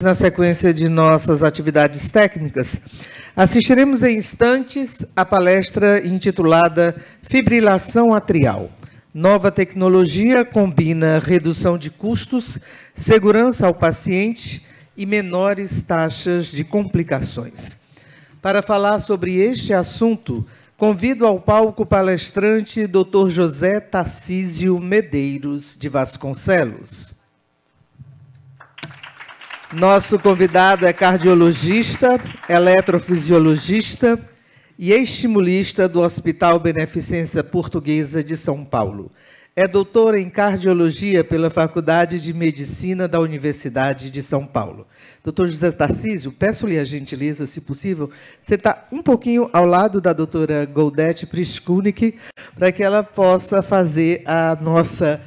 Na sequência de nossas atividades técnicas, assistiremos em instantes à palestra intitulada Fibrilação Atrial. Nova tecnologia combina redução de custos, segurança ao paciente e menores taxas de complicações. Para falar sobre este assunto, convido ao palco o palestrante Dr. José Tarcísio Medeiros de Vasconcelos. Nosso convidado é cardiologista, eletrofisiologista e estimulista do Hospital Beneficência Portuguesa de São Paulo. É doutor em cardiologia pela Faculdade de Medicina da Universidade de São Paulo. Doutor José Tarcísio, peço-lhe a gentileza, se possível, você está um pouquinho ao lado da doutora Goldete Priskunik, para que ela possa fazer a nossa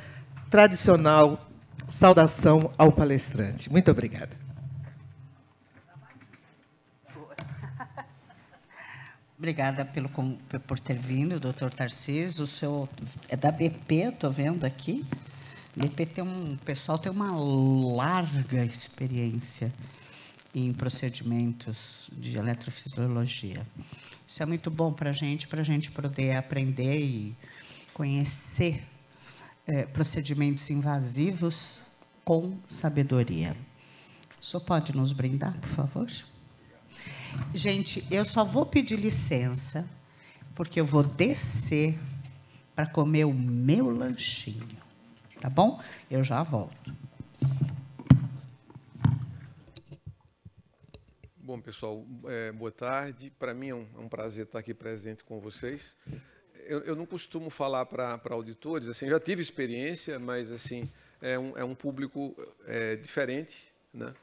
tradicional saudação ao palestrante. Muito obrigada. Obrigada por ter vindo, doutor Tarcísio. O senhor é da BP, estou vendo aqui. BP o pessoal tem uma larga experiência em procedimentos de eletrofisiologia. Isso é muito bom para a gente poder aprender e conhecer procedimentos invasivos com sabedoria. O senhor pode nos brindar, por favor? Gente, eu só vou pedir licença, porque eu vou descer para comer o meu lanchinho, tá bom? Eu já volto. Bom, pessoal, boa tarde. Para mim é um prazer estar aqui presente com vocês. Eu não costumo falar para auditores, assim, já tive experiência, mas assim, é um público diferente, né?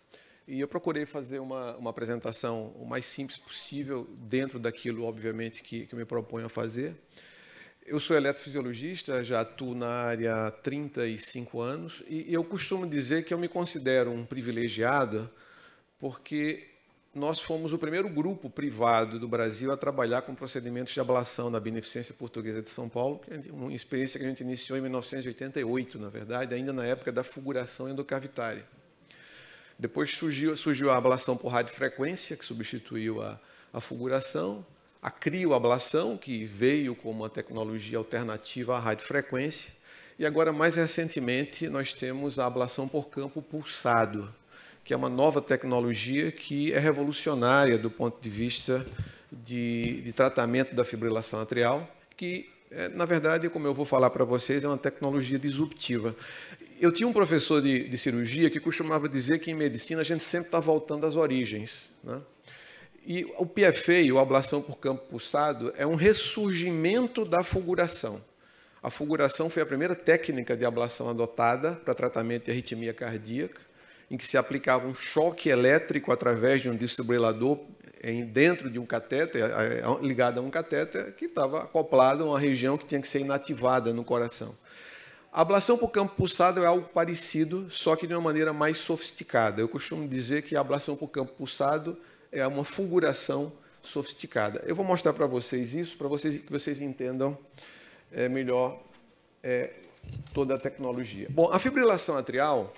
E eu procurei fazer uma apresentação o mais simples possível, dentro daquilo, obviamente, que eu me proponho a fazer. Eu sou eletrofisiologista, já atuo na área há 35 anos, e eu costumo dizer que eu me considero um privilegiado, porque nós fomos o primeiro grupo privado do Brasil a trabalhar com procedimentos de ablação na Beneficência Portuguesa de São Paulo, que é uma experiência que a gente iniciou em 1988, na verdade, ainda na época da fulguração endocavitária. Depois surgiu a ablação por radiofrequência, que substituiu a fulguração, a crioablação, que veio como uma tecnologia alternativa à radiofrequência, e agora, mais recentemente, nós temos a ablação por campo pulsado, que é uma nova tecnologia que é revolucionária do ponto de vista de tratamento da fibrilação atrial, que, na verdade, como eu vou falar para vocês, é uma tecnologia disruptiva. Eu tinha um professor de cirurgia que costumava dizer que em medicina a gente sempre está voltando às origens, né? E o PFA, ou ablação por campo pulsado, é um ressurgimento da fulguração. A fulguração foi a primeira técnica de ablação adotada para tratamento de arritmia cardíaca, em que se aplicava um choque elétrico através de um desfibrilador dentro de um catéter, ligado a um catéter, que estava acoplado a uma região que tinha que ser inativada no coração. A ablação por campo pulsado é algo parecido, só que de uma maneira mais sofisticada. Eu costumo dizer que a ablação por campo pulsado é uma fulguração sofisticada. Eu vou mostrar para vocês isso, para que vocês entendam melhor toda a tecnologia. Bom, a fibrilação atrial,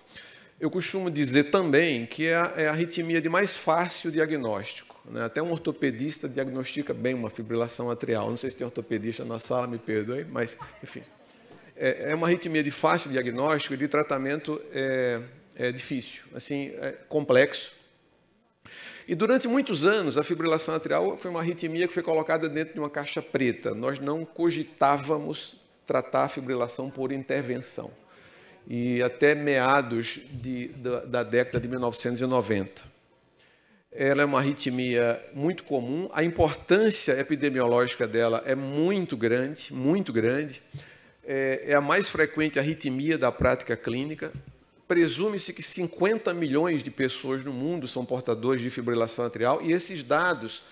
eu costumo dizer também que é a arritmia de mais fácil diagnóstico, né? Até um ortopedista diagnostica bem uma fibrilação atrial. Não sei se tem ortopedista na sala, me perdoe, mas, enfim. É uma arritmia de fácil diagnóstico e de tratamento difícil, assim, complexo. E durante muitos anos, a fibrilação atrial foi uma arritmia que foi colocada dentro de uma caixa preta. Nós não cogitávamos tratar a fibrilação por intervenção. E até meados da década de 1990. Ela é uma arritmia muito comum, a importância epidemiológica dela é muito grande, muito grande. É a mais frequente arritmia da prática clínica. Presume-se que 50 milhões de pessoas no mundo são portadores de fibrilação atrial, e esses dados,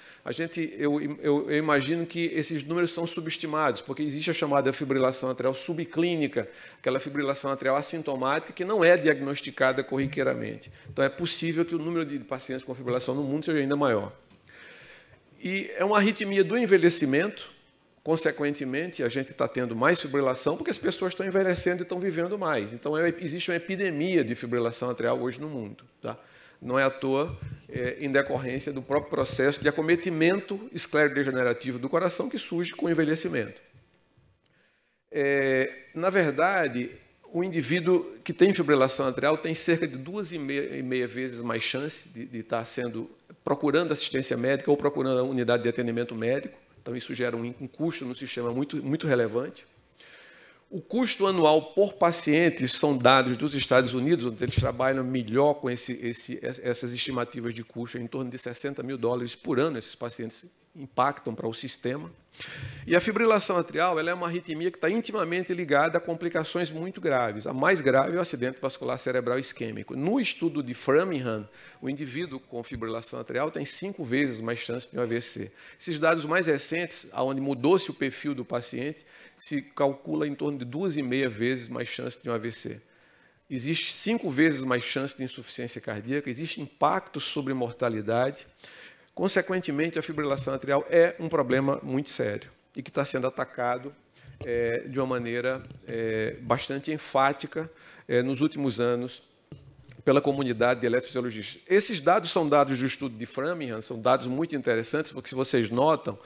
eu imagino que esses números são subestimados, porque existe a chamada fibrilação atrial subclínica, aquela fibrilação atrial assintomática que não é diagnosticada corriqueiramente. Então, é possível que o número de pacientes com fibrilação no mundo seja ainda maior. E é uma arritmia do envelhecimento. Consequentemente, a gente está tendo mais fibrilação porque as pessoas estão envelhecendo e estão vivendo mais. Então, existe uma epidemia de fibrilação atrial hoje no mundo, tá? não é à toa, em decorrência do próprio processo de acometimento esclerodegenerativo do coração que surge com o envelhecimento. Na verdade, o indivíduo que tem fibrilação atrial tem cerca de 2,5 vezes mais chance de estar procurando assistência médica ou procurando a unidade de atendimento médico. Então, isso gera um custo no sistema muito relevante. O custo anual por paciente são dados dos Estados Unidos, onde eles trabalham melhor com essas estimativas de custo, em torno de $60 mil por ano. Esses pacientes impactam para o sistema. E a fibrilação atrial ela é uma arritmia que está intimamente ligada a complicações muito graves. A mais grave é o acidente vascular cerebral isquêmico. No estudo de Framingham, o indivíduo com fibrilação atrial tem 5 vezes mais chance de um AVC. Esses dados mais recentes, onde mudou-se o perfil do paciente, se calcula em torno de 2,5 vezes mais chance de um AVC. Existe 5 vezes mais chance de insuficiência cardíaca, existe impacto sobre mortalidade. Consequentemente, a fibrilação atrial é um problema muito sério e que está sendo atacado de uma maneira bastante enfática nos últimos anos pela comunidade de eletrofisiologistas. Esses dados são dados do estudo de Framingham, são dados muito interessantes, porque se vocês notam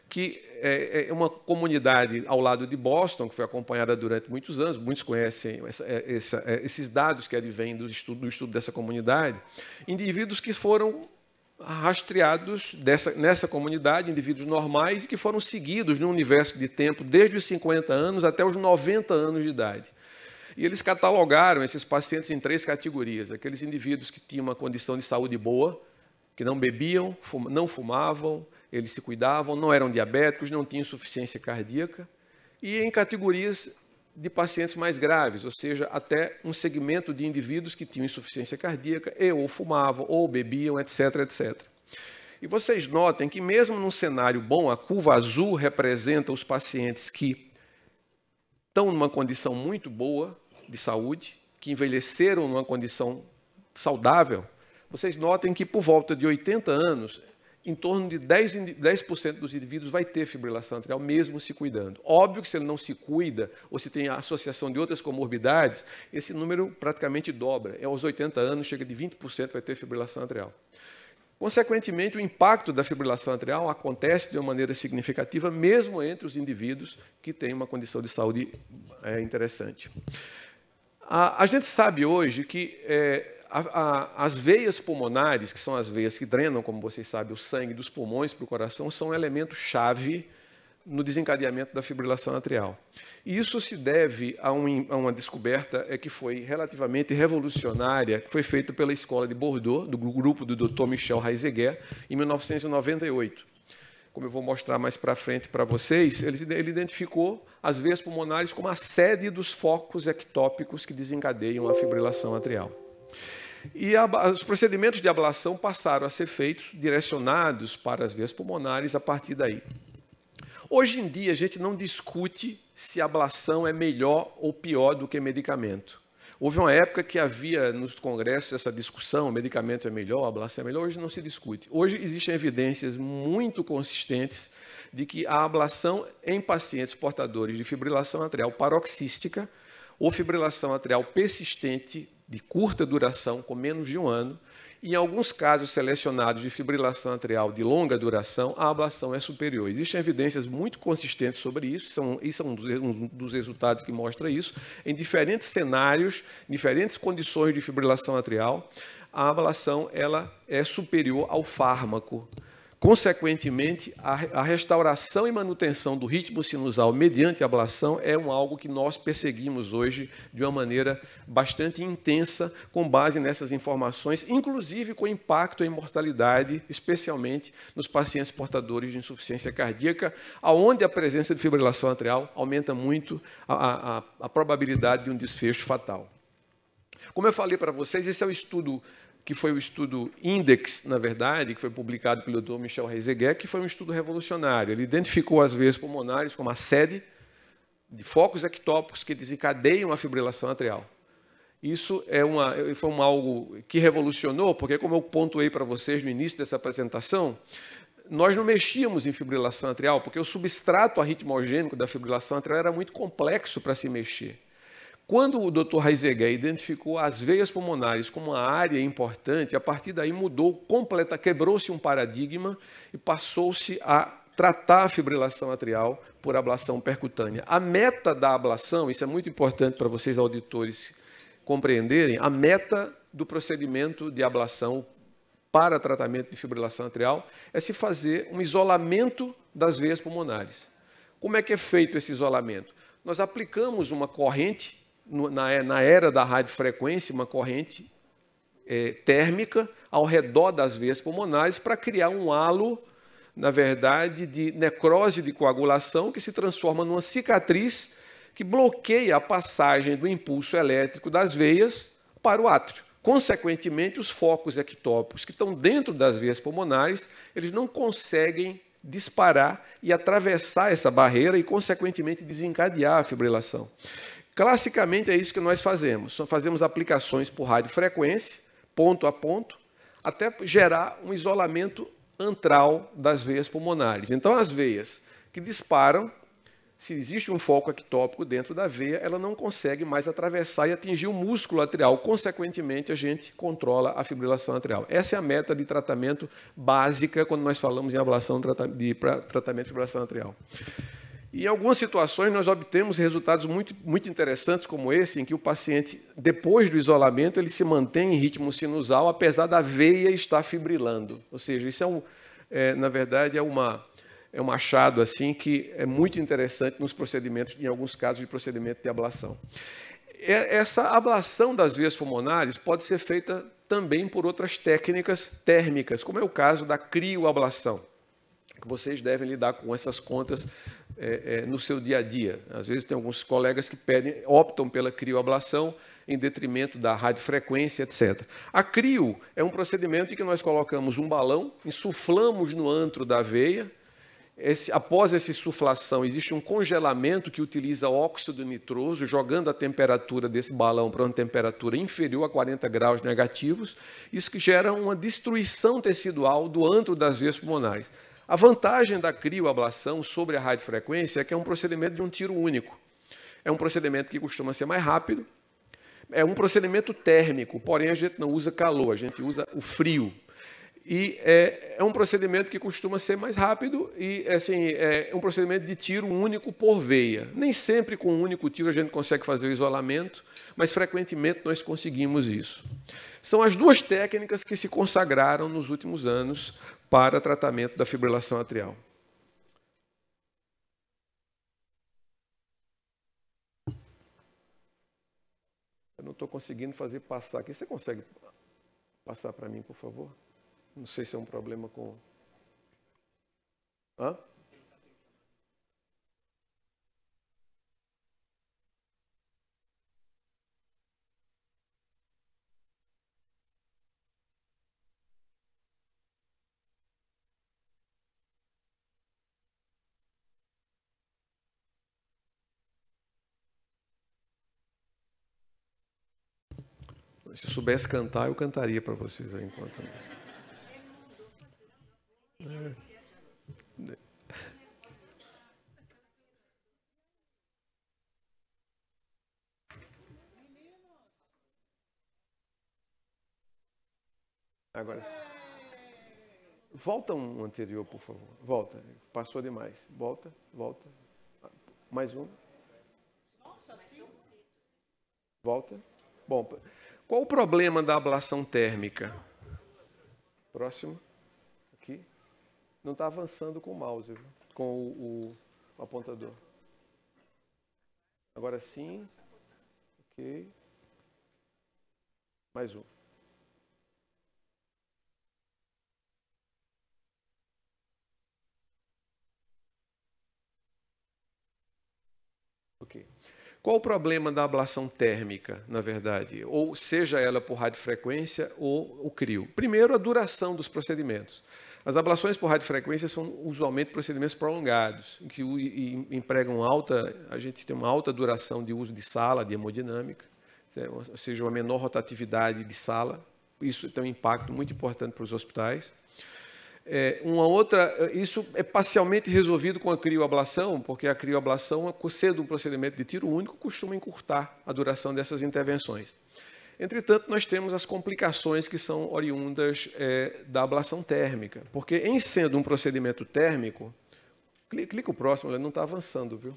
que é uma comunidade ao lado de Boston, que foi acompanhada durante muitos anos, muitos conhecem esses dados que advêm do estudo dessa comunidade, indivíduos que foram rastreados nessa comunidade, indivíduos normais, e que foram seguidos num universo de tempo desde os 50 anos até os 90 anos de idade. E eles catalogaram esses pacientes em 3 categorias. Aqueles indivíduos que tinham uma condição de saúde boa, que não bebiam, não fumavam, eles se cuidavam, não eram diabéticos, não tinham insuficiência cardíaca, e em categorias de pacientes mais graves, ou seja, até um segmento de indivíduos que tinham insuficiência cardíaca ou fumavam, ou bebiam, etc, etc. E vocês notem que mesmo num cenário bom, a curva azul representa os pacientes que estão numa condição muito boa de saúde, que envelheceram numa condição saudável. Vocês notem que por volta de 80 anos, em torno de 10% dos indivíduos vai ter fibrilação atrial, mesmo se cuidando. Óbvio que se ele não se cuida, ou se tem a associação de outras comorbidades, esse número praticamente dobra. Aos 80 anos, chega de 20% vai ter fibrilação atrial. Consequentemente, o impacto da fibrilação atrial acontece de uma maneira significativa, mesmo entre os indivíduos que têm uma condição de saúde interessante. A gente sabe hoje que as veias pulmonares, que são as veias que drenam, como vocês sabem, o sangue dos pulmões para o coração, são um elemento-chave no desencadeamento da fibrilação atrial. E isso se deve a uma descoberta que foi relativamente revolucionária, que foi feita pela Escola de Bordeaux, do grupo do Dr. Michel Heiseguer, em 1998. Como eu vou mostrar mais para frente para vocês, ele identificou as veias pulmonares como a sede dos focos ectópicos que desencadeiam a fibrilação atrial. E os procedimentos de ablação passaram a ser feitos, direcionados para as veias pulmonares a partir daí. Hoje em dia, a gente não discute se a ablação é melhor ou pior do que medicamento. Houve uma época que havia nos congressos essa discussão, o medicamento é melhor, a ablação é melhor, hoje não se discute. Hoje existem evidências muito consistentes de que a ablação em pacientes portadores de fibrilação atrial paroxística ou fibrilação atrial persistente de curta duração, com menos de 1 ano, e em alguns casos selecionados de fibrilação atrial de longa duração, a ablação é superior. Existem evidências muito consistentes sobre isso, isso é um dos resultados que mostra isso. Em diferentes cenários, diferentes condições de fibrilação atrial, a ablação ela é superior ao fármaco. Consequentemente, a restauração e manutenção do ritmo sinusal mediante ablação é algo que nós perseguimos hoje de uma maneira bastante intensa, com base nessas informações, inclusive com impacto em mortalidade, especialmente nos pacientes portadores de insuficiência cardíaca, onde a presença de fibrilação atrial aumenta muito a probabilidade de um desfecho fatal. Como eu falei para vocês, esse é o estudo que foi o estudo INDEX, na verdade, que foi publicado pelo Dr. Michel Heiseguer, que foi um estudo revolucionário. Ele identificou as veias pulmonares como a sede de focos ectópicos que desencadeiam a fibrilação atrial. Isso foi algo que revolucionou, porque, como eu pontuei para vocês no início dessa apresentação, nós não mexíamos em fibrilação atrial, porque o substrato arritmogênico da fibrilação atrial era muito complexo para se mexer. Quando o Dr. Heiseguer identificou as veias pulmonares como uma área importante, a partir daí quebrou-se um paradigma e passou-se a tratar a fibrilação atrial por ablação percutânea. A meta da ablação, isso é muito importante para vocês auditores compreenderem, a meta do procedimento de ablação para tratamento de fibrilação atrial é se fazer um isolamento das veias pulmonares. Como é que é feito esse isolamento? Nós aplicamos uma corrente, na era da radiofrequência, uma corrente térmica ao redor das veias pulmonares para criar um halo, na verdade, de necrose de coagulação que se transforma numa cicatriz que bloqueia a passagem do impulso elétrico das veias para o átrio. Consequentemente, os focos ectópicos que estão dentro das veias pulmonares, eles não conseguem disparar e atravessar essa barreira e, consequentemente, desencadear a fibrilação. Classicamente, é isso que nós fazemos. Nós fazemos aplicações por radiofrequência, ponto a ponto, até gerar um isolamento antral das veias pulmonares. Então, as veias que disparam, se existe um foco ectópico dentro da veia, ela não consegue mais atravessar e atingir o músculo atrial. Consequentemente, a gente controla a fibrilação atrial. Essa é a meta de tratamento básica quando nós falamos em ablação de tratamento de fibrilação atrial. E em algumas situações, nós obtemos resultados muito interessantes, como esse, em que o paciente, depois do isolamento, ele se mantém em ritmo sinusal, apesar da veia estar fibrilando. Ou seja, isso na verdade, é um achado assim, que é muito interessante nos procedimentos, em alguns casos de procedimento de ablação. Essa ablação das veias pulmonares pode ser feita também por outras técnicas térmicas, como é o caso da crioablação, que vocês devem lidar com essas contas no seu dia a dia. Às vezes tem alguns colegas que optam pela crioablação em detrimento da radiofrequência, etc. A crio é um procedimento em que nós colocamos um balão, insuflamos no antro da veia. Após essa insuflação, existe um congelamento que utiliza óxido nitroso, jogando a temperatura desse balão para uma temperatura inferior a 40 graus negativos, isso que gera uma destruição tecidual do antro das veias pulmonares. A vantagem da crioablação sobre a radiofrequência é que é um procedimento de um tiro único. É um procedimento que costuma ser mais rápido, é um procedimento térmico, porém a gente não usa calor, a gente usa o frio. E é um procedimento que costuma ser mais rápido e assim, é um procedimento de tiro único por veia. Nem sempre com um único tiro a gente consegue fazer o isolamento, mas frequentemente nós conseguimos isso. São as duas técnicas que se consagraram nos últimos anos para tratamento da fibrilação atrial. Eu não estou conseguindo fazer passar aqui. Você consegue passar para mim, por favor? Não sei se é um problema com... Hã? Se eu soubesse cantar, eu cantaria para vocês aí enquanto... Agora, volta um anterior, por favor. Volta. Passou demais. Volta, volta. Mais um. Volta. Bom, qual o problema da ablação térmica? Próximo. Aqui. Não está avançando com o mouse, com o apontador. Agora sim. Ok. Mais um. Ok. Qual o problema da ablação térmica, na verdade? Ou seja ela por radiofrequência ou o crio? Primeiro, a duração dos procedimentos. As ablações por radiofrequência são usualmente procedimentos prolongados, em que empregam a gente tem uma alta duração de uso de sala, de hemodinâmica, ou seja, uma menor rotatividade de sala. Isso tem um impacto muito importante para os hospitais. Isso é parcialmente resolvido com a crioablação, porque a crioablação, sendo um procedimento de tiro único, costuma encurtar a duração dessas intervenções. Entretanto, nós temos as complicações que são oriundas da ablação térmica, porque em sendo um procedimento térmico, clica o próximo, ele não está avançando, viu?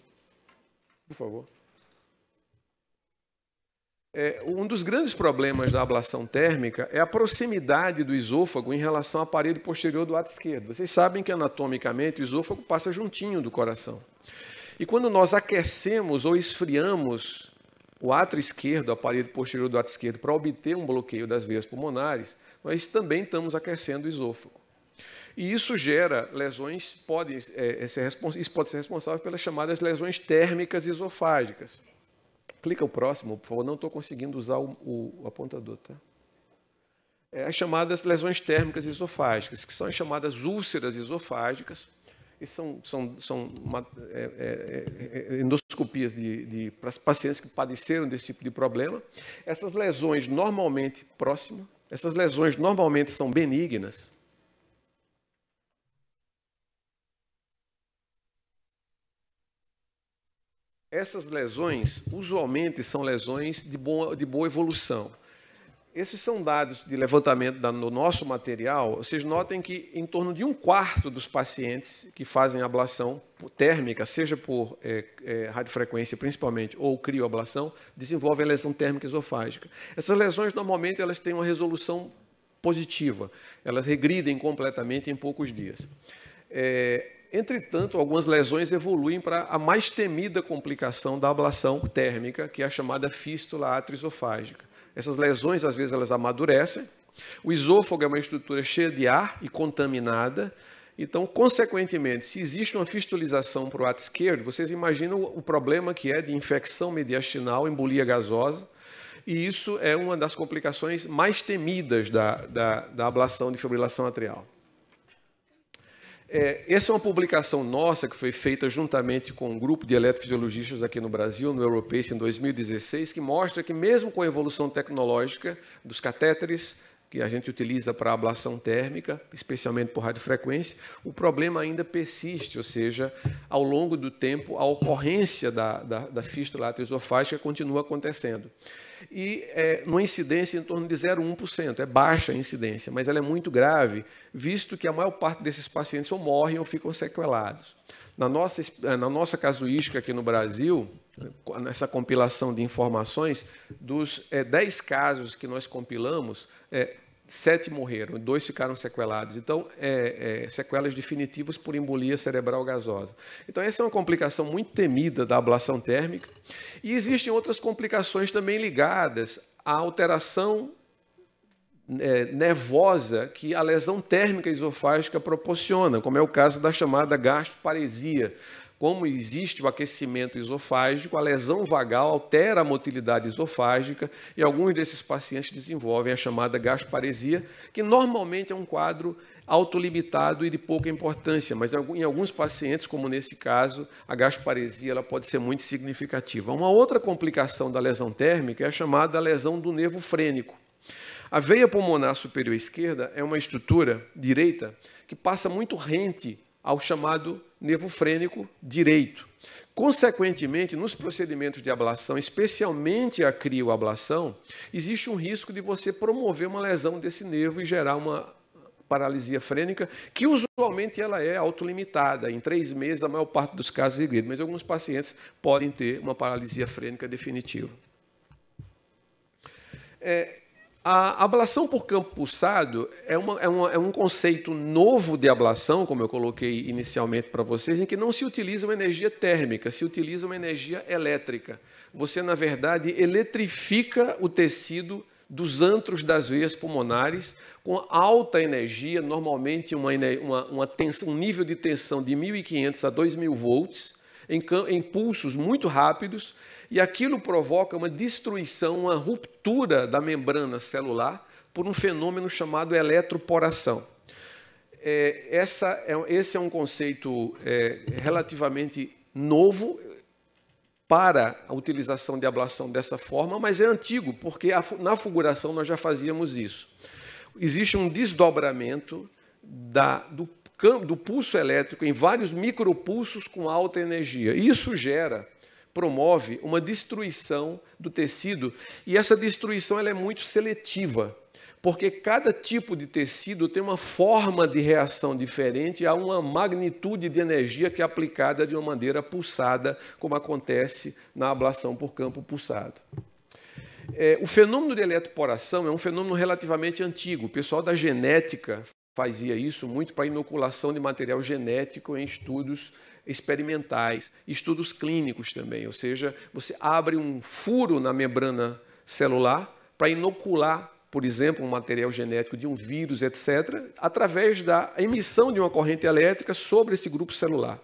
Por favor. Um dos grandes problemas da ablação térmica é a proximidade do esôfago em relação ao aparelho posterior do ato esquerdo. Vocês sabem que anatomicamente o esôfago passa juntinho do coração. E quando nós aquecemos ou esfriamos o átrio esquerdo, o aparelho posterior do ato esquerdo, para obter um bloqueio das veias pulmonares, nós também estamos aquecendo o esôfago. E isso gera lesões, isso pode ser responsável pelas chamadas lesões térmicas esofágicas. Clica o próximo, por favor, não estou conseguindo usar o apontador, tá? As chamadas lesões térmicas esofágicas, que são as chamadas úlceras esofágicas, e são endoscopias para pacientes que padeceram desse tipo de problema. Essas lesões normalmente são benignas. Essas lesões, usualmente, são lesões de boa evolução. Esses são dados de levantamento no nosso material. Vocês notem que em torno de 1/4 dos pacientes que fazem ablação térmica, seja por radiofrequência principalmente, ou crioablação, desenvolvem lesão térmica esofágica. Essas lesões, normalmente, elas têm uma resolução positiva. Elas regridem completamente em poucos dias. Entretanto, algumas lesões evoluem para a mais temida complicação da ablação térmica, que é a chamada fístula atrioesofágica. Essas lesões, às vezes, elas amadurecem. O esôfago é uma estrutura cheia de ar e contaminada. Então, consequentemente, se existe uma fistulização para o ato esquerdo, vocês imaginam o problema que é de infecção mediastinal, embolia gasosa. E isso é uma das complicações mais temidas da ablação de fibrilação atrial. Essa é uma publicação nossa que foi feita juntamente com um grupo de eletrofisiologistas aqui no Brasil, no Europace, em 2016, que mostra que mesmo com a evolução tecnológica dos catéteres, que a gente utiliza para ablação térmica, especialmente por radiofrequência, o problema ainda persiste, ou seja, ao longo do tempo, a ocorrência da fístula atrioesofágica continua acontecendo. E numa incidência em torno de 0,1%, é baixa a incidência, mas ela é muito grave, visto que a maior parte desses pacientes ou morrem ou ficam sequelados. Na nossa casuística aqui no Brasil, nessa compilação de informações, dos 10 casos que nós compilamos, 7 morreram, 2 ficaram sequelados. Então, sequelas definitivas por embolia cerebral gasosa. Então, essa é uma complicação muito temida da ablação térmica. E existem outras complicações também ligadas à alteração nervosa que a lesão térmica esofágica proporciona, como é o caso da chamada gastroparesia. Como existe o aquecimento esofágico, a lesão vagal altera a motilidade esofágica e alguns desses pacientes desenvolvem a chamada gastroparesia, que normalmente é um quadro autolimitado e de pouca importância, mas em alguns pacientes, como nesse caso, a gastroparesia ela pode ser muito significativa. Uma outra complicação da lesão térmica é a chamada lesão do nervo frênico. A veia pulmonar superior esquerda é uma estrutura direita que passa muito rente ao chamado nervo frênico direito. Consequentemente, nos procedimentos de ablação, especialmente a crioablação, existe um risco de você promover uma lesão desse nervo e gerar uma paralisia frênica, que usualmente ela é autolimitada. Em 3 meses, a maior parte dos casos regride, mas alguns pacientes podem ter uma paralisia frênica definitiva. A ablação por campo pulsado é um conceito novo de ablação, como eu coloquei inicialmente para vocês, em que não se utiliza uma energia térmica, se utiliza uma energia elétrica. Você, na verdade, eletrifica o tecido dos antros das veias pulmonares com alta energia, normalmente um nível de tensão de 1.500 a 2.000 volts, em pulsos muito rápidos, e aquilo provoca uma destruição, uma ruptura da membrana celular por um fenômeno chamado eletroporação. Esse é um conceito relativamente novo para a utilização de ablação dessa forma, mas é antigo, porque na fulguração nós já fazíamos isso. Existe um desdobramento do pulso elétrico em vários micropulsos com alta energia. Isso promove uma destruição do tecido, e essa destruição ela é muito seletiva, porque cada tipo de tecido tem uma forma de reação diferente, há uma magnitude de energia que é aplicada de uma maneira pulsada, como acontece na ablação por campo pulsado. O fenômeno de eletroporação é um fenômeno relativamente antigo. O pessoal da genética fazia isso muito para inoculação de material genético em estudos experimentais, estudos clínicos também, ou seja, você abre um furo na membrana celular para inocular, por exemplo, um material genético de um vírus, etc., através da emissão de uma corrente elétrica sobre esse grupo celular.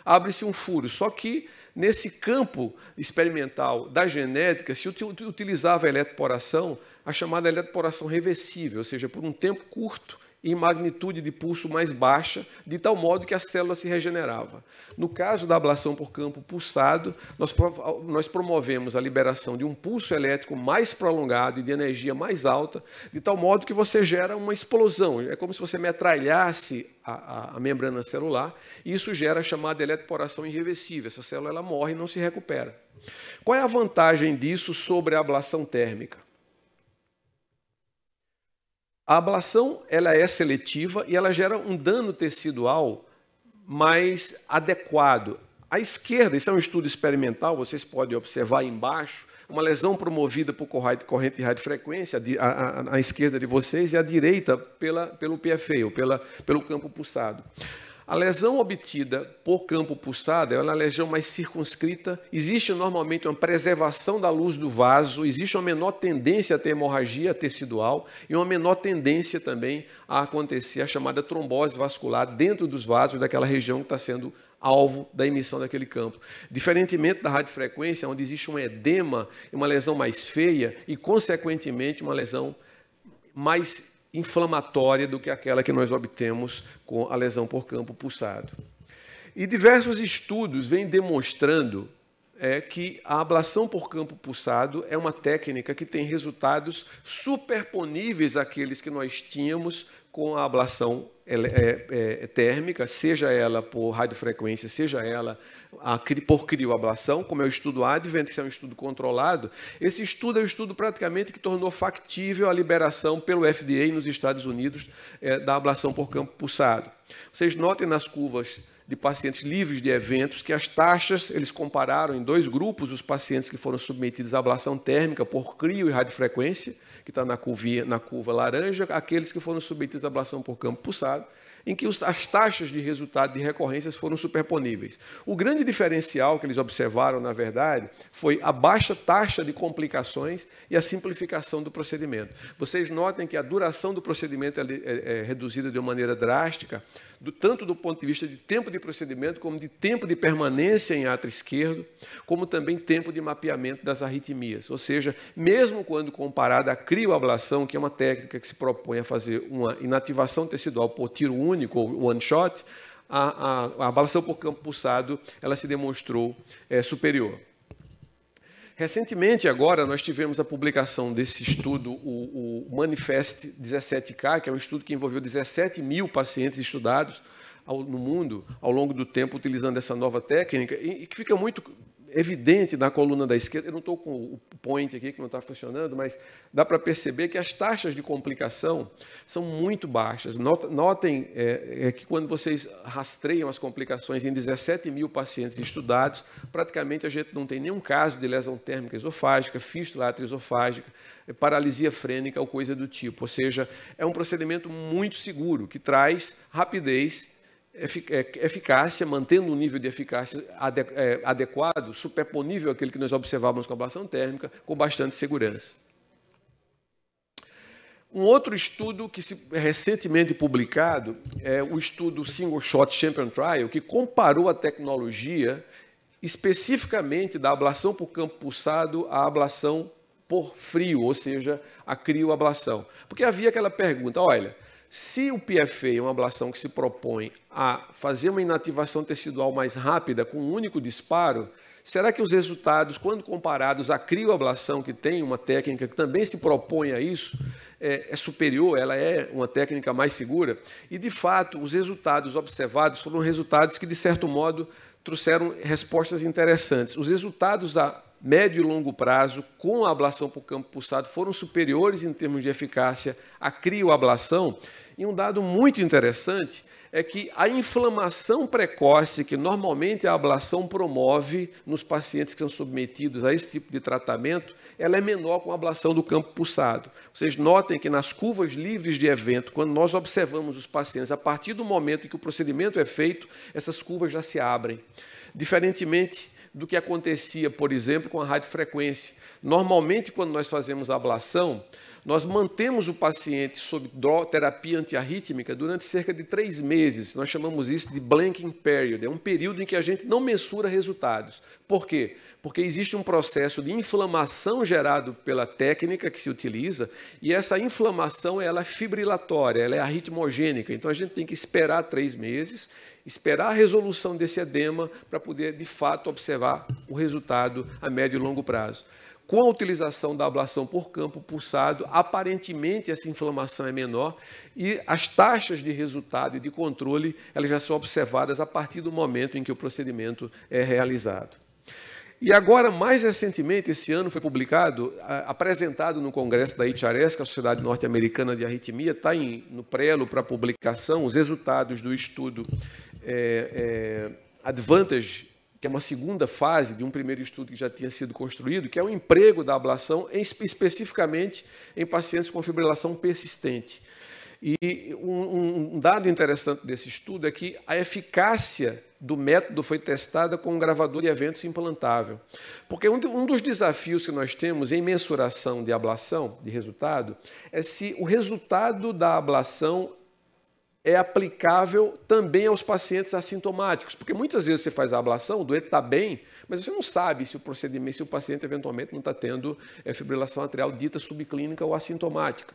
Abre-se um furo, só que nesse campo experimental da genética se utilizava a eletroporação, a chamada eletroporação reversível, ou seja, por um tempo curto, em magnitude de pulso mais baixa, de tal modo que a célula se regenerava. No caso da ablação por campo pulsado, nós promovemos a liberação de um pulso elétrico mais prolongado e de energia mais alta, de tal modo que você gera uma explosão. É como se você metralhasse a membrana celular, e isso gera a chamada eletroporação irreversível. Essa célula ela morre e não se recupera. Qual é a vantagem disso sobre a ablação térmica? A ablação ela é seletiva e ela gera um dano tecidual mais adequado. À esquerda, isso é um estudo experimental, vocês podem observar aí embaixo, uma lesão promovida por corrente de radiofrequência, à esquerda de vocês, e à direita pelo PFA, ou pelo campo pulsado. A lesão obtida por campo pulsado é uma lesão mais circunscrita, existe normalmente uma preservação da luz do vaso, existe uma menor tendência a ter hemorragia tecidual e uma menor tendência também a acontecer a chamada trombose vascular dentro dos vasos daquela região que está sendo alvo da emissão daquele campo. Diferentemente da radiofrequência, onde existe um edema, uma lesão mais feia e, consequentemente, uma lesão mais inflamatória do que aquela que nós obtemos com a lesão por campo pulsado. E diversos estudos vêm demonstrando que a ablação por campo pulsado é uma técnica que tem resultados superponíveis àqueles que nós tínhamos com a ablação térmica, seja ela por radiofrequência, seja ela por crioablação, como é o estudo Advent, que é um estudo controlado. Esse estudo é um estudo praticamente que tornou factível a liberação pelo FDA nos Estados Unidos da ablação por campo pulsado. Vocês notem nas curvas de pacientes livres de eventos que as taxas, eles compararam em dois grupos os pacientes que foram submetidos à ablação térmica por crio e radiofrequência, que está na curva laranja, aqueles que foram submetidos à ablação por campo pulsado, em que as taxas de resultado de recorrências foram superponíveis. O grande diferencial que eles observaram, na verdade, foi a baixa taxa de complicações e a simplificação do procedimento. Vocês notem que a duração do procedimento é reduzida de uma maneira drástica, tanto do ponto de vista de tempo de procedimento, como de tempo de permanência em átrio esquerdo, como também tempo de mapeamento das arritmias. Ou seja, mesmo quando comparada à crioablação, que é uma técnica que se propõe a fazer uma inativação tecidual por tiro único, ou one shot, a ablação por campo pulsado ela se demonstrou superior. Recentemente, agora, nós tivemos a publicação desse estudo, o Manifest 17K, que é um estudo que envolveu 17 mil pacientes estudados no mundo, ao longo do tempo, utilizando essa nova técnica, e que fica muito evidente na coluna da esquerda. Eu não estou com o point aqui, que não está funcionando, mas dá para perceber que as taxas de complicação são muito baixas. Notem que quando vocês rastreiam as complicações em 17 mil pacientes estudados, praticamente a gente não tem nenhum caso de lesão térmica esofágica, fístula atriosofágica, paralisia frênica ou coisa do tipo. Ou seja, é um procedimento muito seguro, que traz rapidez, eficácia, mantendo um nível de eficácia adequado, superponível àquele que nós observávamos com a ablação térmica, com bastante segurança. Um outro estudo que recentemente publicado é o estudo Single Shot Champion Trial, que comparou a tecnologia especificamente da ablação por campo pulsado à ablação por frio, ou seja, a crioablação. Porque havia aquela pergunta, olha, se o PFA é uma ablação que se propõe a fazer uma inativação tecidual mais rápida com um único disparo, será que os resultados, quando comparados à crioablação, que tem uma técnica que também se propõe a isso, é superior, ela é uma técnica mais segura? E, de fato, os resultados observados foram resultados que, de certo modo, trouxeram respostas interessantes. Os resultados a médio e longo prazo, com a ablação por campo pulsado, foram superiores em termos de eficácia à crioablação. E um dado muito interessante é que a inflamação precoce que normalmente a ablação promove nos pacientes que são submetidos a esse tipo de tratamento, ela é menor com a ablação do campo pulsado. Vocês notem que nas curvas livres de evento, quando nós observamos os pacientes, a partir do momento em que o procedimento é feito, essas curvas já se abrem. Diferentemente do que acontecia, por exemplo, com a radiofrequência. Normalmente, quando nós fazemos a ablação, nós mantemos o paciente sob terapia antiarrítmica durante cerca de 3 meses. Nós chamamos isso de blanking period. É um período em que a gente não mensura resultados. Por quê? Porque existe um processo de inflamação gerado pela técnica que se utiliza, e essa inflamação ela é fibrilatória, ela é arritmogênica. Então, a gente tem que esperar 3 meses, esperar a resolução desse edema para poder, de fato, observar o resultado a médio e longo prazo. Com a utilização da ablação por campo pulsado, aparentemente essa inflamação é menor e as taxas de resultado e de controle elas já são observadas a partir do momento em que o procedimento é realizado. E agora, mais recentemente, esse ano foi publicado, apresentado no Congresso da HRS, que é a Sociedade Norte-Americana de Arritmia, está no prelo para publicação, os resultados do estudo Advantage, que é uma segunda fase de um primeiro estudo que já tinha sido construído, que é o emprego da ablação, especificamente em pacientes com fibrilação persistente. E um dado interessante desse estudo é que a eficácia do método foi testada com um gravador de eventos implantável. Porque um dos desafios que nós temos em mensuração de ablação, de resultado, é se o resultado da ablação é aplicável também aos pacientes assintomáticos. Porque muitas vezes você faz a ablação, o doente está bem, mas você não sabe se o procedimento, se o paciente eventualmente não está tendo fibrilação atrial dita subclínica ou assintomática.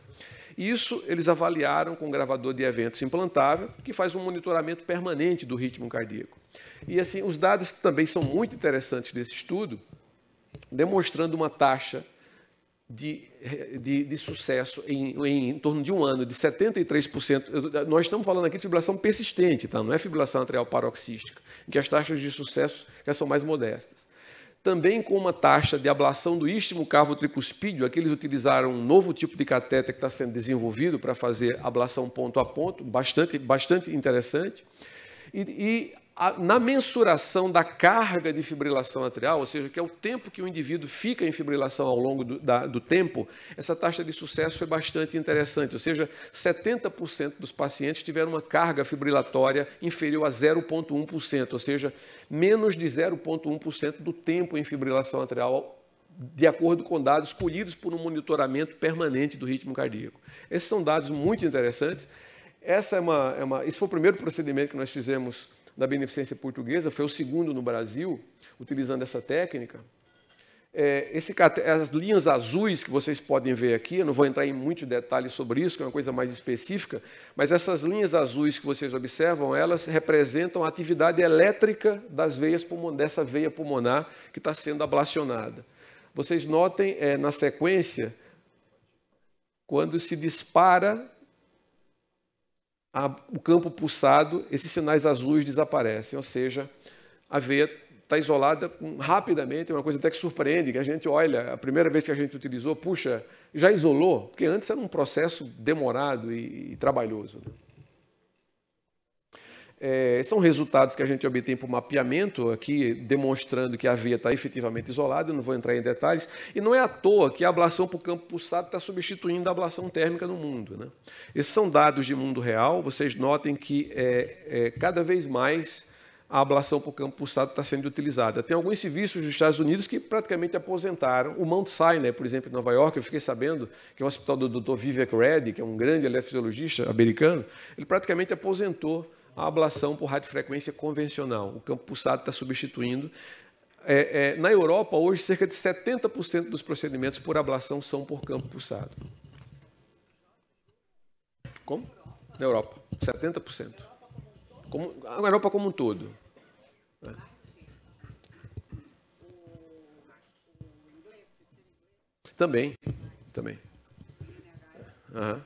Isso eles avaliaram com um gravador de eventos implantável, que faz um monitoramento permanente do ritmo cardíaco. E assim, os dados também são muito interessantes desse estudo, demonstrando uma taxa de sucesso em torno de um ano, de 73%. Nós estamos falando aqui de fibrilação persistente, tá? Não é fibrilação atrial paroxística, em que as taxas de sucesso já são mais modestas. Também com uma taxa de ablação do istmo cavo-tricuspídeo, aqui eles utilizaram um novo tipo de catéter que está sendo desenvolvido para fazer ablação ponto a ponto, bastante interessante. Na mensuração da carga de fibrilação atrial, ou seja, que é o tempo que o indivíduo fica em fibrilação ao longo do tempo, essa taxa de sucesso foi bastante interessante, ou seja, 70% dos pacientes tiveram uma carga fibrilatória inferior a 0,1%, ou seja, menos de 0,1% do tempo em fibrilação atrial, de acordo com dados colhidos por um monitoramento permanente do ritmo cardíaco. Esses são dados muito interessantes. Esse foi o primeiro procedimento que nós fizemos da Beneficência Portuguesa, foi o segundo no Brasil, utilizando essa técnica. As linhas azuis que vocês podem ver aqui, eu não vou entrar em muitos detalhes sobre isso, que é uma coisa mais específica, mas essas linhas azuis que vocês observam, elas representam a atividade elétrica dessa veia pulmonar que está sendo ablacionada. Vocês notem na sequência, quando se dispara o campo pulsado, esses sinais azuis desaparecem, ou seja, a veia está isolada rapidamente, é uma coisa até que surpreende, que a gente olha, a primeira vez que a gente utilizou, puxa, já isolou? Porque antes era um processo demorado e trabalhoso. São resultados que a gente obtém por mapeamento, aqui demonstrando que a veia está efetivamente isolada, eu não vou entrar em detalhes, e não é à toa que a ablação por campo pulsado está substituindo a ablação térmica no mundo, né? Esses são dados de mundo real, vocês notem que cada vez mais a ablação por campo pulsado está sendo utilizada. Tem alguns serviços dos Estados Unidos que praticamente aposentaram. O Mount Sinai, por exemplo, em Nova York, eu fiquei sabendo que é o hospital do Dr. Vivek Reddy, que é um grande eletrofisiologista americano, ele praticamente aposentou a ablação por radiofrequência convencional. O campo pulsado está substituindo. Na Europa, hoje, cerca de 70% dos procedimentos por ablação são por campo pulsado. Como? Na Europa, 70%. Na Europa como um todo. Também. Uhum.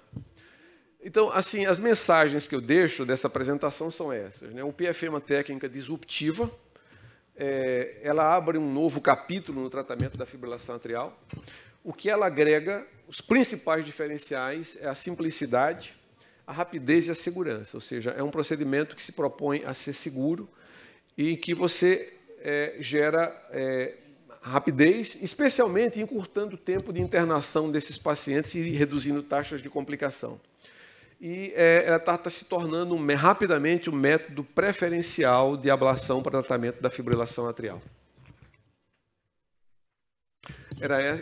Então, assim, as mensagens que eu deixo dessa apresentação são essas, né? O PFE é uma técnica disruptiva, ela abre um novo capítulo no tratamento da fibrilação atrial. O que ela agrega, os principais diferenciais, é a simplicidade, a rapidez e a segurança, ou seja, é um procedimento que se propõe a ser seguro e que você gera rapidez, especialmente encurtando o tempo de internação desses pacientes e reduzindo taxas de complicação. E ela está se tornando rapidamente o método preferencial de ablação para tratamento da fibrilação atrial.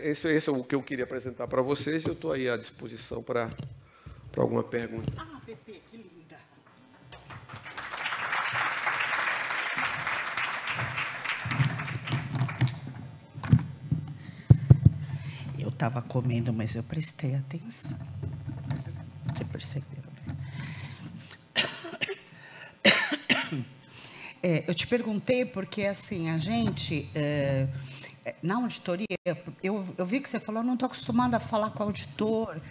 Esse é o que eu queria apresentar para vocês e eu estou aí à disposição para alguma pergunta. Ah, Pepe, que linda! Eu estava comendo, mas eu prestei atenção. Você percebeu, né? Eu te perguntei porque, assim, a gente, na auditoria, eu vi que você falou, não estou acostumada a falar com o auditor,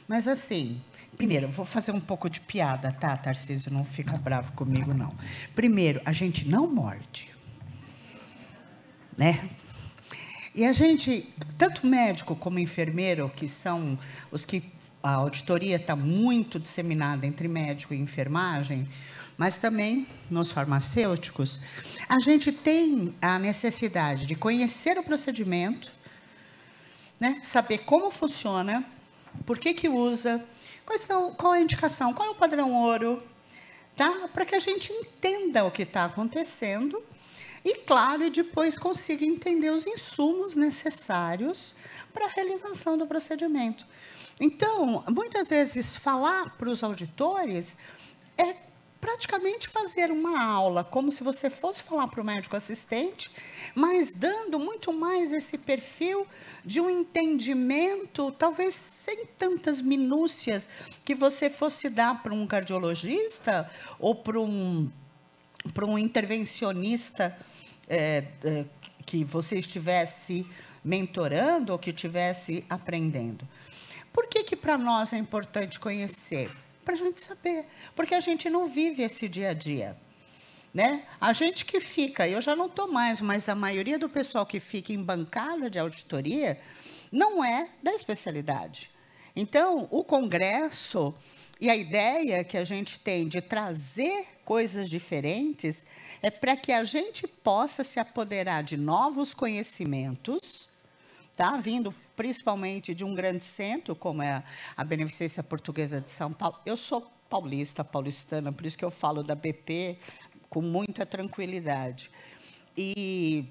mas, assim, primeiro, eu vou fazer um pouco de piada, tá, Tarcísio? Não fica bravo comigo, não. Primeiro, a gente não morde, né? E a gente, tanto médico como enfermeiro, que são os que a auditoria está muito disseminada entre médico e enfermagem, mas também nos farmacêuticos, a gente tem a necessidade de conhecer o procedimento, né, saber como funciona, por que usa, qual é a indicação, qual é o padrão ouro, tá? Para que a gente entenda o que está acontecendo e, claro, e depois consiga entender os insumos necessários para a realização do procedimento. Então, muitas vezes, falar para os auditores é praticamente fazer uma aula, como se você fosse falar para o médico assistente, mas dando muito mais esse perfil de um entendimento, talvez sem tantas minúcias, que você fosse dar para um cardiologista ou para um intervencionista que você estivesse mentorando ou que estivesse aprendendo. Por que para nós é importante conhecer? Para a gente saber, porque a gente não vive esse dia a dia, né? A gente que fica, eu já não estou mais, mas a maioria do pessoal que fica em bancada de auditoria não é da especialidade. Então, o congresso e a ideia que a gente tem de trazer coisas diferentes é para que a gente possa se apoderar de novos conhecimentos, tá? Vindo principalmente de um grande centro, como é a Beneficência Portuguesa de São Paulo. Eu sou paulistana, por isso que eu falo da BP com muita tranquilidade. E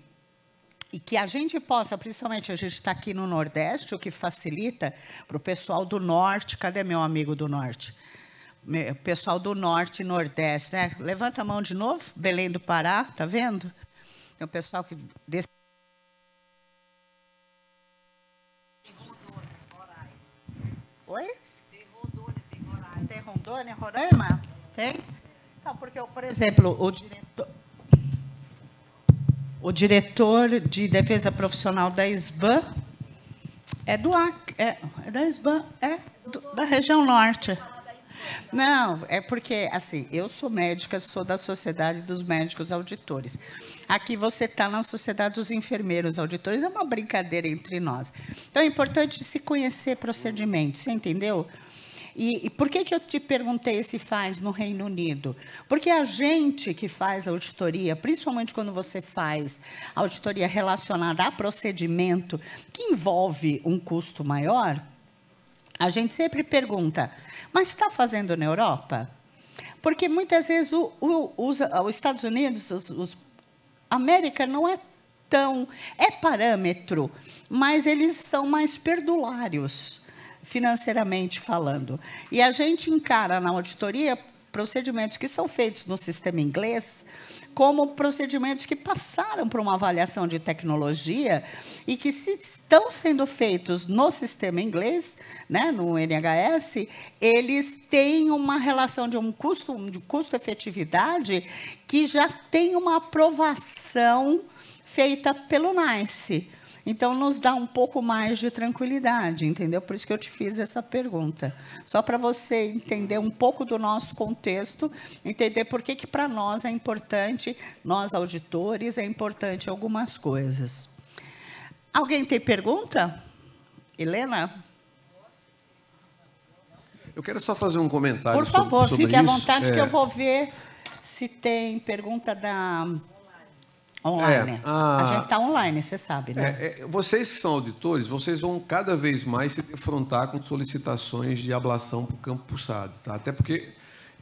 que a gente possa, principalmente a gente está aqui no Nordeste, o que facilita para o pessoal do Norte. Cadê meu amigo do Norte? Pessoal do Norte e Nordeste, né? Levanta a mão de novo, Belém do Pará, tá vendo? Tem o pessoal que... Oi? Tem Rondônia, Roraima? Tem? Então, porque, por exemplo, o diretor de defesa profissional da SBAN é do da SBAN, da região norte. Não, é porque, assim, eu sou médica, sou da Sociedade dos Médicos Auditores. Aqui você está na Sociedade dos Enfermeiros Auditores, é uma brincadeira entre nós. Então, é importante se conhecer procedimentos, você entendeu? E por que eu te perguntei se faz no Reino Unido? Porque a gente que faz auditoria, principalmente quando você faz auditoria relacionada a procedimento que envolve um custo maior, a gente sempre pergunta, mas está fazendo na Europa? Porque muitas vezes os Estados Unidos, a América não é tão... É parâmetro, mas eles são mais perdulários, financeiramente falando. E a gente encara na auditoria procedimentos que são feitos no sistema inglês como procedimentos que passaram por uma avaliação de tecnologia e que, se estão sendo feitos no sistema inglês, né, no NHS, eles têm uma relação de custo-efetividade que já tem uma aprovação feita pelo NICE. Então, nos dá um pouco mais de tranquilidade, entendeu? Por isso que eu te fiz essa pergunta. Só para você entender um pouco do nosso contexto, entender por que para nós é importante, nós auditores, é importante algumas coisas. Alguém tem pergunta? Helena? Eu quero só fazer um comentário sobre isso. Por favor, fique à vontade, que eu vou ver se tem pergunta da online. A gente está online, você sabe, né? Vocês que são auditores, vocês vão cada vez mais se defrontar com solicitações de ablação por campo pulsado, tá? Até porque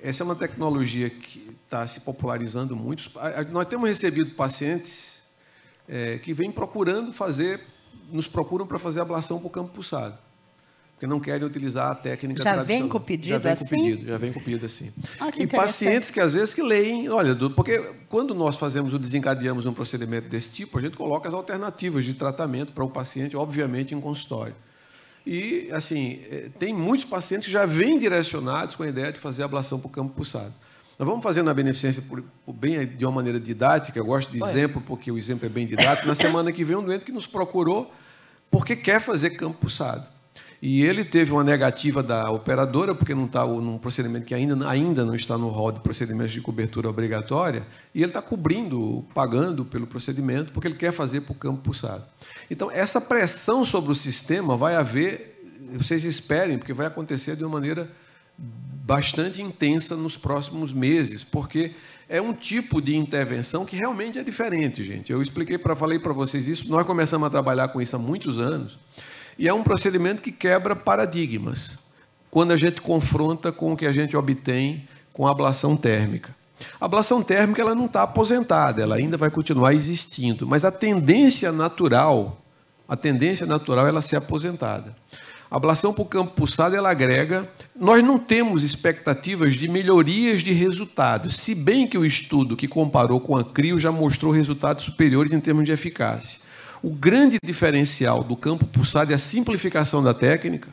essa é uma tecnologia que está se popularizando muito. Nós temos recebido pacientes que vêm nos procuram para fazer ablação por campo pulsado, porque não querem utilizar a técnica tradicional. Já vem com pedido assim? Já vem com pedido assim. E pacientes que, às vezes, que leem... Olha, porque quando nós desencadeamos um procedimento desse tipo, a gente coloca as alternativas de tratamento para o paciente, obviamente, em consultório. E, assim, tem muitos pacientes que já vêm direcionados com a ideia de fazer ablação por campo pulsado. Nós vamos fazer na beneficência bem de uma maneira didática, eu gosto de exemplo, porque o exemplo é bem didático. Na semana que vem, um doente que nos procurou porque quer fazer campo pulsado. E ele teve uma negativa da operadora, porque não está num procedimento que ainda não está no rol de procedimentos de cobertura obrigatória, e ele está pagando pelo procedimento, porque ele quer fazer por campo pulsado. Então, essa pressão sobre o sistema vai haver, vocês esperem, porque vai acontecer de uma maneira bastante intensa nos próximos meses, porque é um tipo de intervenção que realmente é diferente, gente. Eu falei para vocês isso, nós começamos a trabalhar com isso há muitos anos, e é um procedimento que quebra paradigmas, quando a gente confronta com o que a gente obtém com a ablação térmica. A ablação térmica ela não está aposentada, ela ainda vai continuar existindo, mas a tendência natural é ela ser aposentada. A ablação por campo pulsado, ela agrega... Nós não temos expectativas de melhorias de resultados, se bem que o estudo que comparou com a CRIO já mostrou resultados superiores em termos de eficácia. O grande diferencial do campo pulsado é a simplificação da técnica.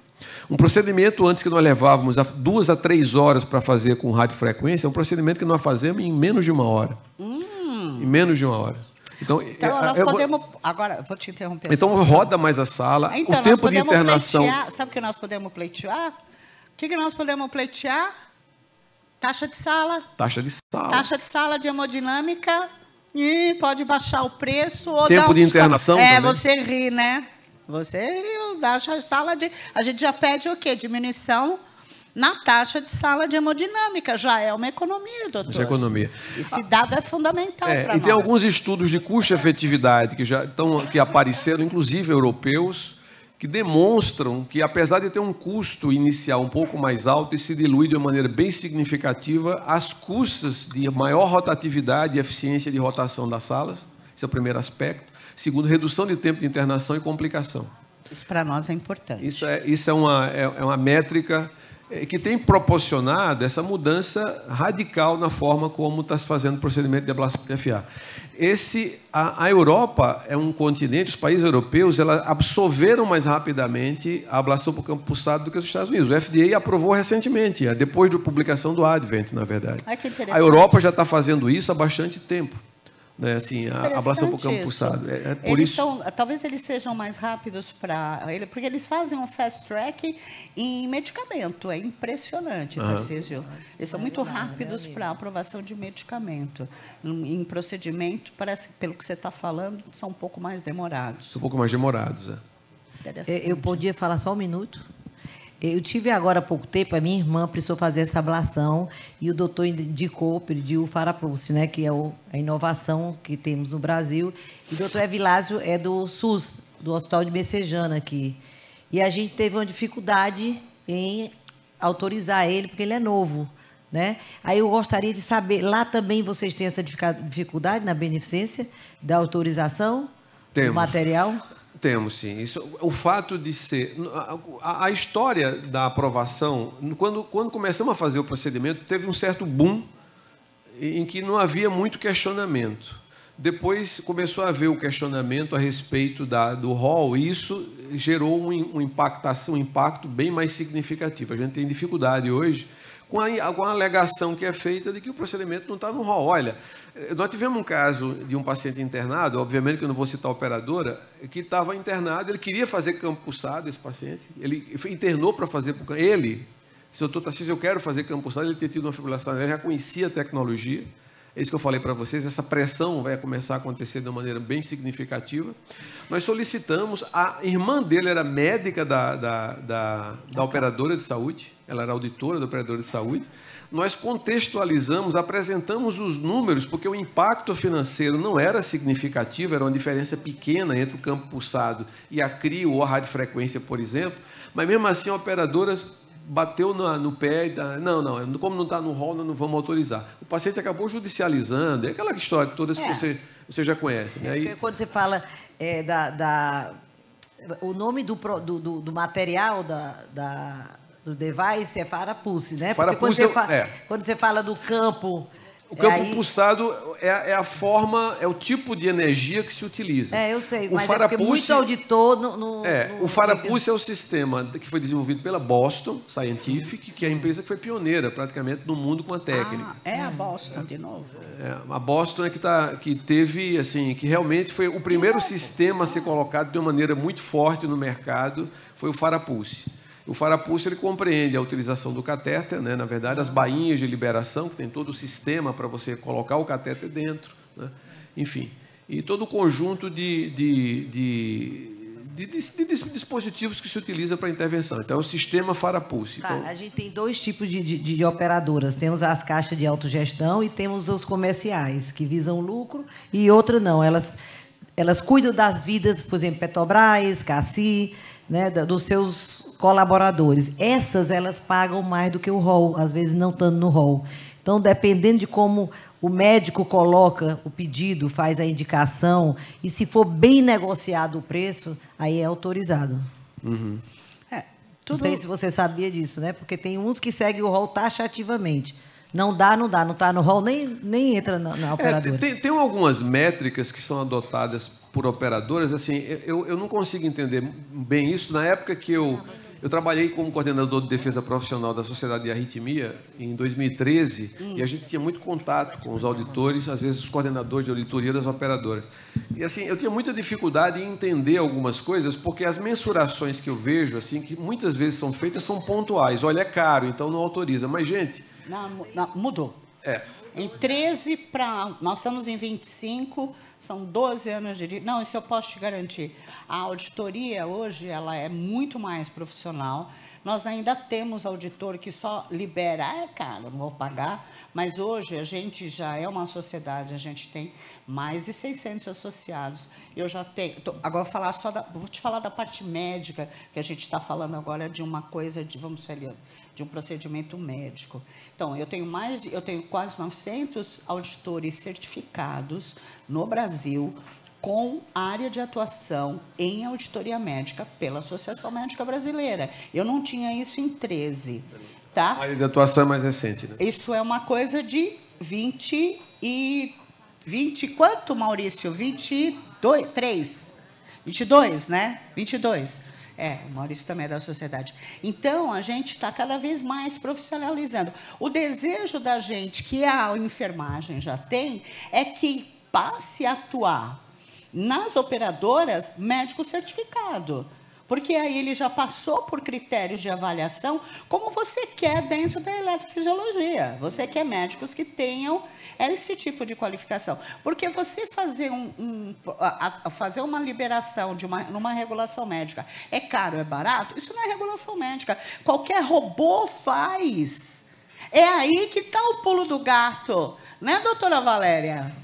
Um procedimento antes que nós levávamos 2 a 3 horas para fazer com radiofrequência, é um procedimento que nós fazemos em menos de 1 hora. Em menos de 1 hora. Então nós podemos... Agora, vou te interromper. Então, roda mais a sala. Então, o tempo de internação... Sabe o que nós podemos pleitear? O que nós podemos pleitear? Taxa de sala. Taxa de sala. Taxa de sala de hemodinâmica. E pode baixar o preço. Ou tempo dar de internação também. Você ri, né? Você riu. Taxa de sala de... A gente já pede o quê? Diminuição na taxa de sala de hemodinâmica. Já é uma economia, doutor. Já é economia. Esse dado é fundamental para nós. E tem alguns estudos de custo-efetividade que apareceram, inclusive europeus, que demonstram que, apesar de ter um custo inicial um pouco mais alto e se dilui de uma maneira bem significativa, as custas de maior rotatividade e eficiência de rotação das salas, esse é o primeiro aspecto. Segundo, redução de tempo de internação e complicação. Isso para nós é importante. Isso é uma métrica que tem proporcionado essa mudança radical na forma como está se fazendo o procedimento de ablação de FA. A Europa é um continente, os países europeus absorveram mais rapidamente a ablação por campo pulsado do que os Estados Unidos. O FDA aprovou recentemente, depois da publicação do Advent, na verdade. Que interessante. A Europa já está fazendo isso há bastante tempo. Né, assim, a ablação por campo pulsado. Talvez eles sejam mais rápidos porque eles fazem um fast track em medicamento. É impressionante, Tarcísio. Eles são muito rápidos para aprovação de medicamento. Em procedimento, parece que, pelo que você está falando, são um pouco mais demorados. São um pouco mais demorados, Eu podia falar só um minuto? Eu tive agora há pouco tempo, a minha irmã precisou fazer essa ablação e o doutor pediu o Farapulse, né, que é a inovação que temos no Brasil. E o doutor Evilásio é do SUS, do Hospital de Messejana aqui. E a gente teve uma dificuldade em autorizar ele, porque ele é novo, né? Aí eu gostaria de saber, lá também vocês têm essa dificuldade na beneficência da autorização do material? Temos, sim. O fato de ser... A história da aprovação, quando começamos a fazer o procedimento, teve um certo boom em que não havia muito questionamento. Depois começou a haver o questionamento a respeito do rol, e isso gerou um impacto bem mais significativo. A gente tem dificuldade hoje com a alegação que é feita de que o procedimento não está no rol. Olha, nós tivemos um caso de um paciente internado, obviamente que eu não vou citar a operadora, que estava internado, ele queria fazer campo pulsado, esse paciente, ele internou para fazer, ele, se doutor Tarcísio, eu quero fazer campo pulsado, ele tinha tido uma fibrilação, ele já conhecia a tecnologia, é isso que eu falei para vocês, essa pressão vai começar a acontecer de uma maneira bem significativa. Nós solicitamos, a irmã dele era médica da operadora de saúde, ela era auditora da operadora de saúde, nós contextualizamos, apresentamos os números, porque o impacto financeiro não era significativo, era uma diferença pequena entre o campo pulsado e a crio ou a radiofrequência, por exemplo, mas mesmo assim a operadora bateu no pé e como não está no rol, nós não vamos autorizar. O paciente acabou judicializando, é aquela história toda que você já conhece. Né? Aí, quando você fala o nome do material do device é Farapulse, né? Porque quando você fala do campo... O campo pulsado é a forma, é o tipo de energia que se utiliza. Eu sei, mas porque muito auditor... o Farapulse é o sistema que foi desenvolvido pela Boston Scientific, que é a empresa que foi pioneira praticamente no mundo com a técnica. É a Boston de novo. A Boston que teve, assim, que realmente foi o primeiro sistema a ser colocado de uma maneira muito forte no mercado, foi o Farapulse. O Farapulse ele compreende a utilização do catéter, né? Na verdade, as bainhas de liberação, que tem todo o sistema para você colocar o catéter dentro, né? Enfim, e todo o conjunto de dispositivos que se utiliza para intervenção. Então, é o sistema Farapulse. Então, a gente tem dois tipos de operadoras. Temos as caixas de autogestão e temos os comerciais, que visam lucro, e outra não. Elas cuidam das vidas, por exemplo, Petrobras, CACI, né, dos seus colaboradores. Elas pagam mais do que o rol, às vezes não estando no rol. Então, dependendo de como o médico coloca o pedido, faz a indicação, e se for bem negociado o preço, aí é autorizado. Uhum. Não sei se você sabia disso, né? Porque tem uns que seguem o rol taxativamente. Não dá, não está no rol, nem entra na operadora. Tem algumas métricas que são adotadas por operadoras, assim, eu não consigo entender bem isso. Na época que eu trabalhei como coordenador de defesa profissional da Sociedade de Arritmia, em 2013, e a gente tinha muito contato com os auditores, às vezes os coordenadores de auditoria das operadoras. E assim, eu tinha muita dificuldade em entender algumas coisas, porque as mensurações que eu vejo, assim, que muitas vezes são feitas, são pontuais. Olha, é caro, então não autoriza. Mas, gente... Não, mudou. Em 13 para... Nós estamos em 25... São 12 anos de... Não, isso eu posso te garantir. A auditoria, hoje, ela é muito mais profissional. Nós ainda temos auditor que só libera, cara, não vou pagar. Mas hoje a gente já é uma sociedade, a gente tem mais de 600 associados. Eu já tenho... Agora vou te falar da parte médica, que a gente está falando agora de uma coisa de, vamos ser ali, de um procedimento médico. Então, eu tenho quase 900 auditores certificados no Brasil com área de atuação em auditoria médica pela Associação Médica Brasileira. Eu não tinha isso em 13, tá? A área de atuação é mais recente, né? Isso é uma coisa de 20 quanto, Maurício? 22, né? 22. O Maurício também é da sociedade. Então, a gente está cada vez mais profissionalizando. O desejo da gente, que a enfermagem já tem, é que passe a atuar nas operadoras médico certificado. Porque aí ele já passou por critérios de avaliação, como você quer dentro da eletrofisiologia. Você quer médicos que tenham esse tipo de qualificação. Porque você fazer fazer uma liberação numa regulação médica é caro, é barato? Isso não é regulação médica. Qualquer robô faz. É aí que está o pulo do gato. Né, doutora Valéria?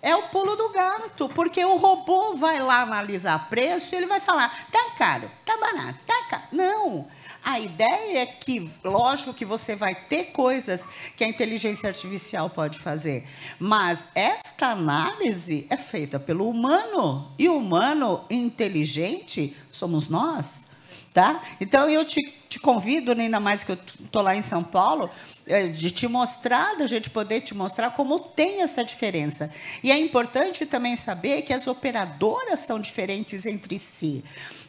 É o pulo do gato, porque o robô vai lá analisar preço e ele vai falar, tá caro, tá barato, tá caro. Não, a ideia é que, lógico que você vai ter coisas que a inteligência artificial pode fazer, mas esta análise é feita pelo humano, e o humano inteligente somos nós. Tá? Então, eu te convido, ainda mais que eu estou lá em São Paulo, de te mostrar, da gente poder te mostrar como tem essa diferença. E é importante também saber que as operadoras são diferentes entre si.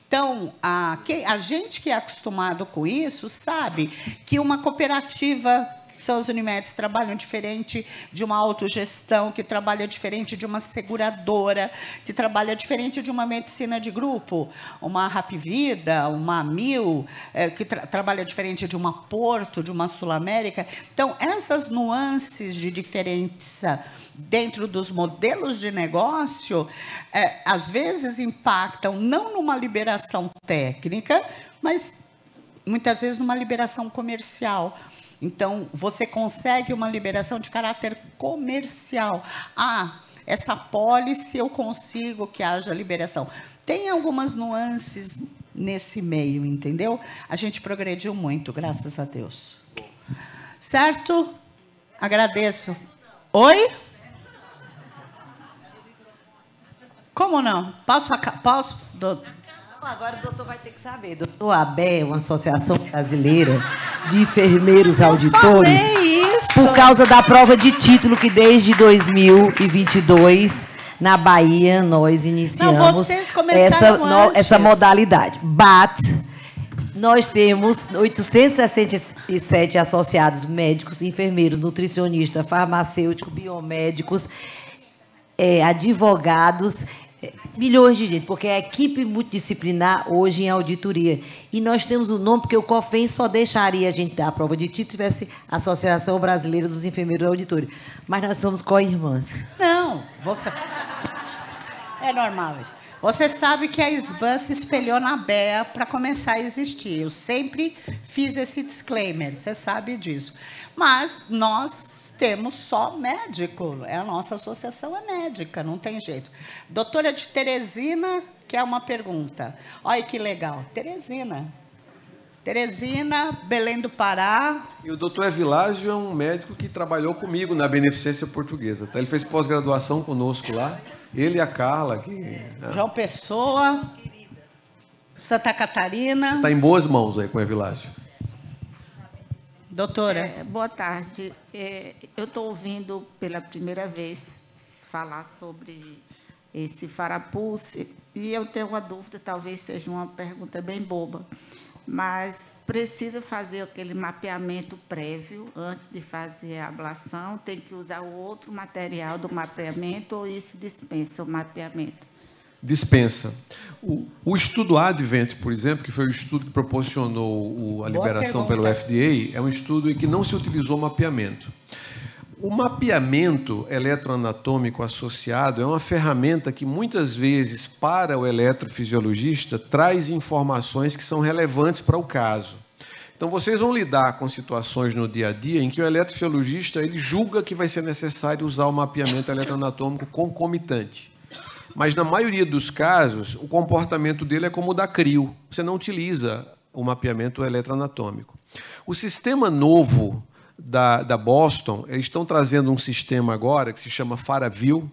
Então, a gente que é acostumado com isso sabe que uma cooperativa São Unimedes trabalham diferente de uma autogestão, que trabalha diferente de uma seguradora, que trabalha diferente de uma medicina de grupo, uma Rapvida, uma Mil, que trabalha diferente de uma Porto, de uma Sul América. Então, essas nuances de diferença dentro dos modelos de negócio, às vezes impactam não numa liberação técnica, mas muitas vezes numa liberação comercial. Então, você consegue uma liberação de caráter comercial. Essa apólice eu consigo que haja liberação. Tem algumas nuances nesse meio, entendeu? A gente progrediu muito, graças a Deus. Certo? Agradeço. Oi? Como não? Posso? Agora o doutor vai ter que saber. Doutor ABE, uma associação brasileira de enfermeiros auditores, por causa da prova de título que desde 2022, na Bahia, nós iniciamos essa modalidade. Nós temos 867 associados médicos, enfermeiros, nutricionistas, farmacêuticos, biomédicos, advogados, milhões de gente, porque é a equipe multidisciplinar hoje em auditoria. E nós temos o nome, porque o COFEN só deixaria a gente dar a prova de título se tivesse a Associação Brasileira dos Enfermeiros Auditores. Mas nós somos co-irmãs. Não, você... É normal isso. Você sabe que a SBAN se espelhou na BEA para começar a existir. Eu sempre fiz esse disclaimer, você sabe disso. Mas nós temos só médico, a nossa associação é médica, não tem jeito. Doutora de Teresina, que é uma pergunta. Olha que legal, Teresina, Belém do Pará. E o doutor Evilásio é um médico que trabalhou comigo na Beneficência Portuguesa. Tá? Ele fez pós-graduação conosco lá, ele e a Carla. João Pessoa, Santa Catarina. Está em boas mãos aí com o Evilásio. Doutora. Boa tarde. Eu estou ouvindo pela primeira vez falar sobre esse Farapulse e eu tenho uma dúvida, talvez seja uma pergunta bem boba, mas precisa fazer aquele mapeamento prévio antes de fazer a ablação? Tem que usar o outro material do mapeamento ou isso dispensa o mapeamento? Dispensa. O estudo Advent, por exemplo, que foi o estudo que proporcionou a liberação pelo FDA, é um estudo em que não se utilizou mapeamento. O mapeamento eletroanatômico associado é uma ferramenta que, muitas vezes, para o eletrofisiologista, traz informações que são relevantes para o caso. Então, vocês vão lidar com situações no dia a dia em que o eletrofisiologista ele julga que vai ser necessário usar o mapeamento eletroanatômico concomitante. Mas, na maioria dos casos, o comportamento dele é como o da CRIO. Você não utiliza o mapeamento eletroanatômico. O sistema novo da Boston, eles estão trazendo um sistema agora que se chama Faraview,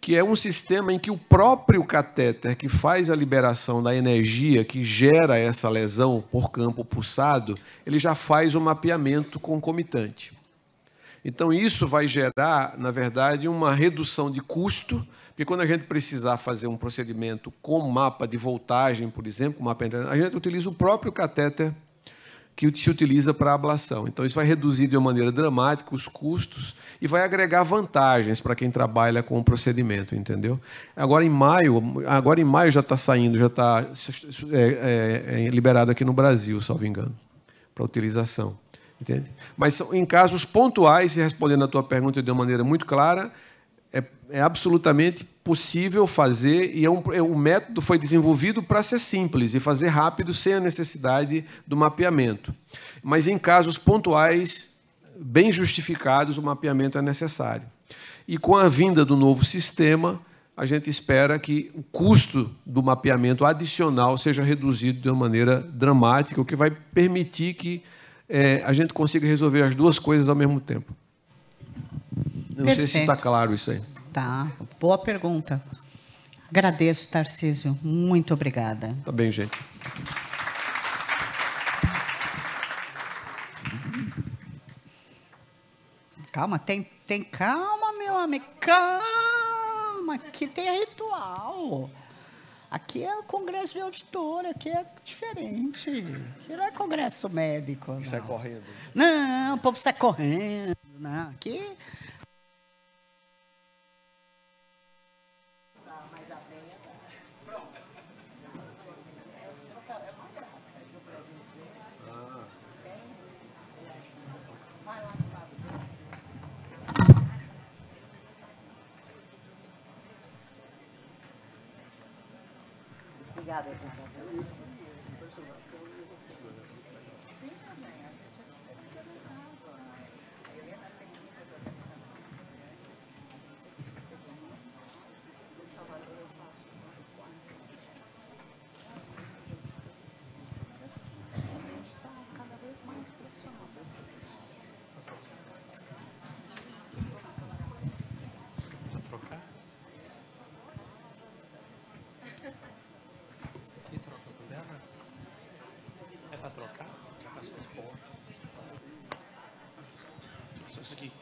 que é um sistema em que o próprio catéter que faz a liberação da energia que gera essa lesão por campo pulsado, ele já faz o mapeamento concomitante. Então, isso vai gerar, na verdade, uma redução de custo, porque quando a gente precisar fazer um procedimento com mapa de voltagem, por exemplo, a gente utiliza o próprio catéter que se utiliza para a ablação. Então, isso vai reduzir de uma maneira dramática os custos e vai agregar vantagens para quem trabalha com o procedimento, entendeu? Agora, em maio já está saindo, já está liberado aqui no Brasil, salvo engano, para utilização. Entende? Mas em casos pontuais, respondendo a tua pergunta de uma maneira muito clara, é absolutamente possível fazer, e o método foi desenvolvido para ser simples e fazer rápido, sem a necessidade do mapeamento. Mas em casos pontuais, bem justificados, o mapeamento é necessário. E com a vinda do novo sistema, a gente espera que o custo do mapeamento adicional seja reduzido de uma maneira dramática, o que vai permitir que a gente consiga resolver as duas coisas ao mesmo tempo. Eu não sei se está claro isso aí. Tá, boa pergunta. Agradeço, Tarcísio. Muito obrigada. Tá bem, gente. Calma, tem calma, meu amigo. Calma, que tem ritual. Aqui é o congresso de auditor, aqui é diferente. Aqui não é congresso médico. Não. Sai correndo. Não, o povo sai correndo. Não, aqui... Obrigada. É para trocar? Isso aqui.